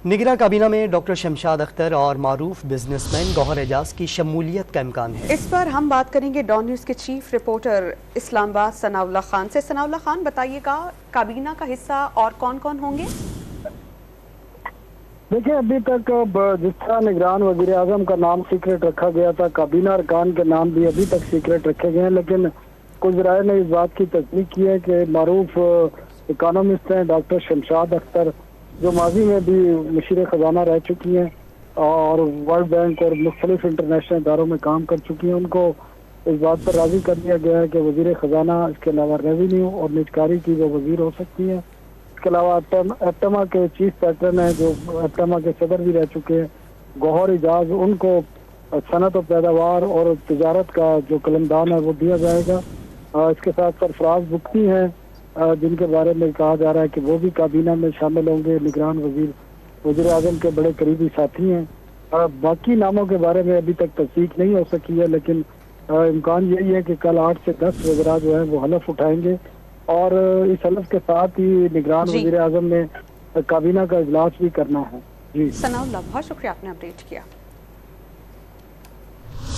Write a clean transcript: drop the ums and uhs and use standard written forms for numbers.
نگراں کابینہ میں ڈاکٹر شمشاد اختر اور معروف بزنس مین گوہر اعجاز کی شمولیت کا امکان ہے۔ اس پر ہم بات کریں گے ڈان نیوز کے چیف رپورٹر اسلام آباد ثناء اللہ خان سے۔ ثناء اللہ خان، بتائیے گا کابینہ کا حصہ اور کون کون ہوں گے؟ دیکھیں، ابھی تک جس طرح نگران وزیر اعظم کا نام سیکرٹ رکھا گیا تھا، کابینہ ارکان کے نام بھی ابھی تک سیکرٹ رکھے گئے ہیں، لیکن کچھ ذرائع نے اس بات کی تصدیق کی ہے کہ معروف اکانومسٹ ہیں ڈاکٹر شمشاد اختر، جو ماضی میں بھی مشیر خزانہ رہ چکی ہیں اور ورلڈ بینک اور مختلف انٹرنیشنل اداروں میں کام کر چکی ہیں، ان کو اس بات پر راضی کر دیا گیا ہے کہ وزیر خزانہ اس کے علاوہ ریونیو اور نجکاری کی وہ وزیر ہو سکتی ہیں۔ اس کے علاوہ ایپٹما کے چیف پیٹرن ہیں، جو ایپٹما کے صدر بھی رہ چکے ہیں، گوہر اعجاز، ان کو صنعت و پیداوار اور تجارت کا جو قلمدان ہے وہ دیا جائے گا۔ اس کے ساتھ سرفراز بگٹی ہیں، جن کے بارے میں کہا جا رہا ہے کہ وہ بھی کابینہ میں شامل ہوں گے، نگران وزیر اعظم کے بڑے قریبی ساتھی ہیں۔ باقی ناموں کے بارے میں ابھی تک تصدیق نہیں ہو سکی ہے، لیکن امکان یہی ہے کہ کل 8 سے 10 وزراء جو ہیں وہ حلف اٹھائیں گے، اور اس حلف کے ساتھ ہی نگران وزیر اعظم نے کابینہ کا اجلاس بھی کرنا ہے۔ ثناء اللہ، بہت شکریہ، آپ نے اپڈیٹ کیا۔